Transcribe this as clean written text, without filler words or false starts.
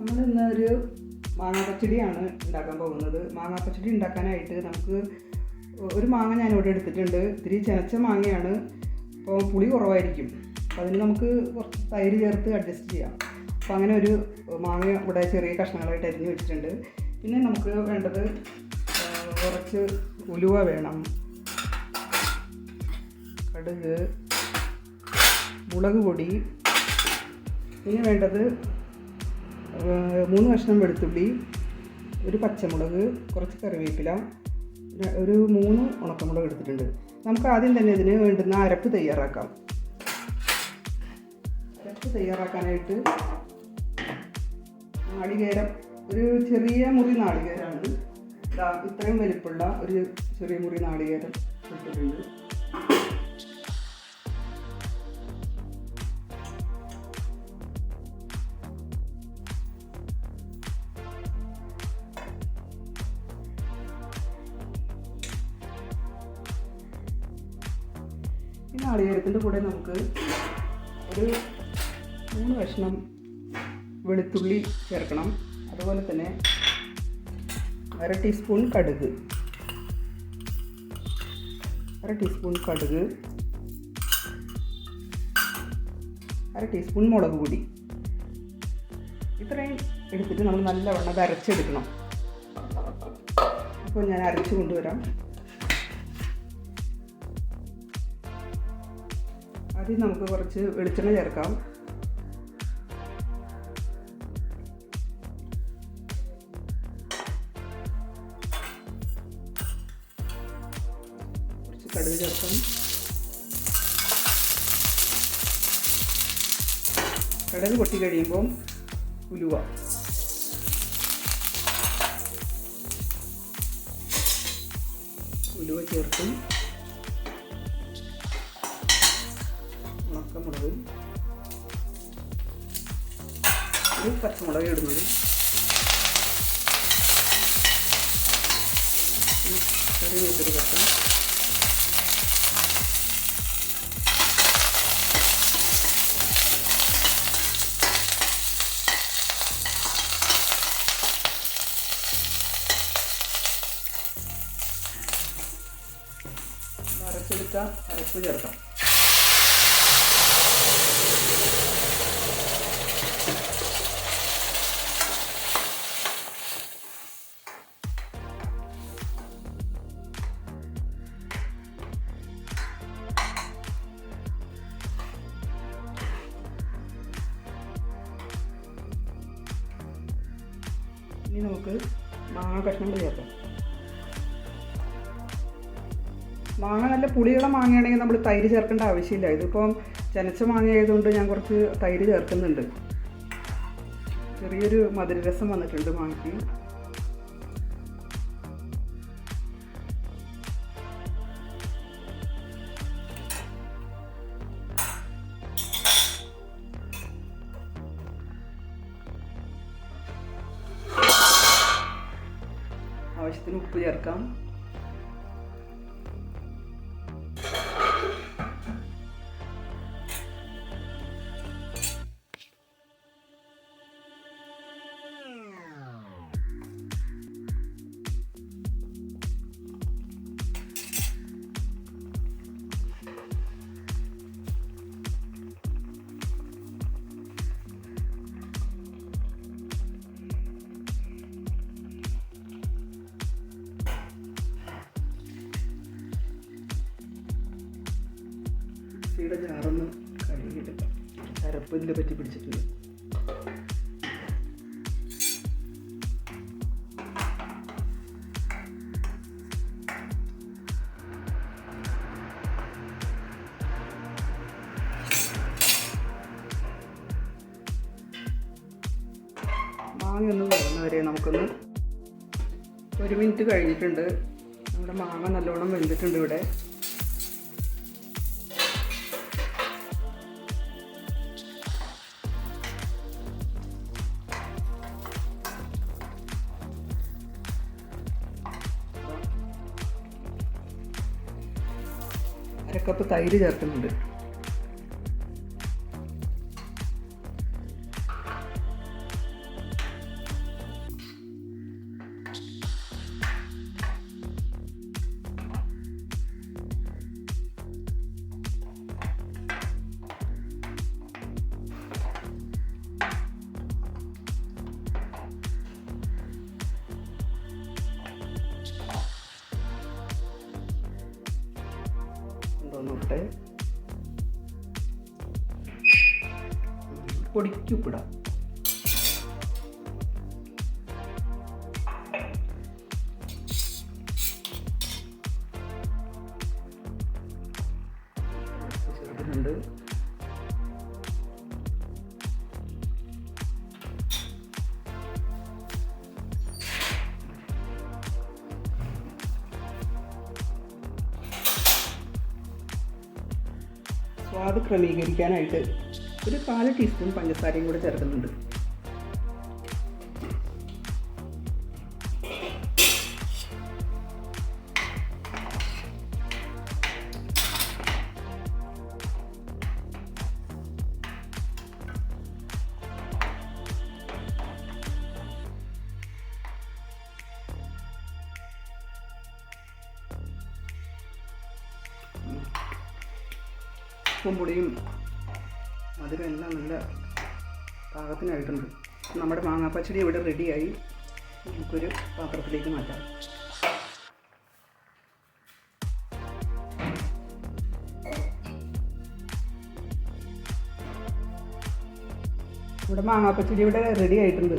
നമ്മൾ ഇന്നൊരു മാങ്ങാ പച്ചടിയാണ് ഉണ്ടാക്കാൻ പോകുന്നത്. മാങ്ങാ പച്ചടി ഉണ്ടാക്കാനായിട്ട് നമുക്ക് ഒരു മാങ്ങ ഞാനിവിടെ എടുത്തിട്ടുണ്ട്. ഇത്തിരി ചെനച്ച മാങ്ങയാണ്, അപ്പോൾ പുളി കുറവായിരിക്കും. അപ്പോൾ അതിന് നമുക്ക് കുറച്ച് തൈര് ചേർത്ത് അഡ്ജസ്റ്റ് ചെയ്യാം. അപ്പോൾ അങ്ങനെ ഒരു മാങ്ങ ഇവിടെ ചെറിയ കഷ്ണങ്ങളായിട്ട് അരിഞ്ഞ് വെച്ചിട്ടുണ്ട്. പിന്നെ നമുക്ക് വേണ്ടത് കുറച്ച് ഉലുവ വേണം, കടുക്, മുളക് പൊടി, പിന്നെ വേണ്ടത് 3 കഷ്ണം വെളുത്തുള്ളി, ഒരു പച്ചമുളക്, കുറച്ച് കറിവേപ്പില, ഒരു 3 ഉണക്കമുളക് എടുത്തിട്ടുണ്ട്. നമുക്ക് ആദ്യം തന്നെ ഇതിന് വേണ്ടുന്ന അരപ്പ് തയ്യാറാക്കാം. അരപ്പ് തയ്യാറാക്കാനായിട്ട് നാളികേരം, ഒരു ചെറിയ മുറി നാളികേരമാണ്, ഇത്രയും വലിപ്പമുള്ള ഒരു ചെറിയ മുറി നാളികേരം എടുത്തിട്ടുണ്ട്. ഈ നാളികേരത്തിൻ്റെ കൂടെ നമുക്ക് ഒരു 3 കഷ്ണം വെളുത്തുള്ളി ചേർക്കണം. അതുപോലെ തന്നെ 1/2 ടീസ്പൂൺ കടുക്, 1/2 ടീസ്പൂൺ കടുക്, 1/2 ടീസ്പൂൺ മുളക് പൊടി. ഇത്രയും എടുത്തിട്ട് നമ്മൾ നല്ലവണ്ണം അത് അരച്ചെടുക്കണം. അപ്പോൾ ഞാൻ അരച്ച് കൊണ്ടുവരാം. ആദ്യം നമുക്ക് കുറച്ച് വെളിച്ചെണ്ണ ചേർക്കാം. കുറച്ച് കടുക് ചേർക്കാം. കടുക് പൊട്ടി കഴിയുമ്പോൾ ഉലുവ, ഉലുവ ചേർക്കും. ഉണക്കമുളക്, ഒരു പച്ചമുളക് ഇടുന്നത്, കറിവേപ്പില ചേർക്കാം. അരച്ചെടുത്ത അരപ്പ് ചേർക്കാം. ഇനി നമുക്ക് മാങ്ങ കഷ്ണങ്ങൾ ചേർക്കാം. മാങ്ങ നല്ല പുളിയുള്ള മാങ്ങയാണെങ്കിൽ നമ്മൾ തൈര് ചേർക്കേണ്ട ആവശ്യമില്ല. ഇതിപ്പം ചെനച്ച മാങ്ങ ആയതുകൊണ്ട് ഞാൻ കുറച്ച് തൈര് ചേർക്കുന്നുണ്ട്. ചെറിയൊരു മധുരരസം വന്നിട്ടുണ്ട് മാങ്ങയ്ക്ക്. ആവശ്യത്തിന് ഉപ്പ് ചേർക്കാം. മിക്സിയുടെ ജാറൊന്ന് കഴുകിയെടുക്കാം. അരപ്പ് ഇതിൽ പറ്റി പിടിച്ചിട്ടുണ്ട്. മാങ്ങയൊന്നും വരുന്നവരെ നമുക്കൊന്ന് 1 മിനിറ്റ് കഴിഞ്ഞിട്ടുണ്ട്. നമ്മുടെ മാങ്ങ നല്ലോണം വെന്തിട്ടുണ്ട്. ഇവിടെ കപ്പ് തൈര് ചേർക്കുന്നുണ്ട്. പൊടിക്ക് ഉപ്പിടാം. ചേർക്കുന്നുണ്ട്. സ്വാദ് ക്രമീകരിക്കാനായിട്ട് ഒരു 1/4 ടീസ്പൂൺ പഞ്ചസാരയും കൂടെ ചേർക്കുന്നുണ്ട്. ഉപ്പും പൊടിയും മധുരം എല്ലാം നല്ല പാകത്തിനായിട്ടുണ്ട്. നമ്മുടെ മാങ്ങാപ്പച്ചടി ഇവിടെ റെഡിയായി. നമുക്കൊരു പാത്രത്തിലേക്ക് മാറ്റാം. ഇവിടെ മാങ്ങാപ്പച്ചടി ഇവിടെ റെഡി ആയിട്ടുണ്ട്.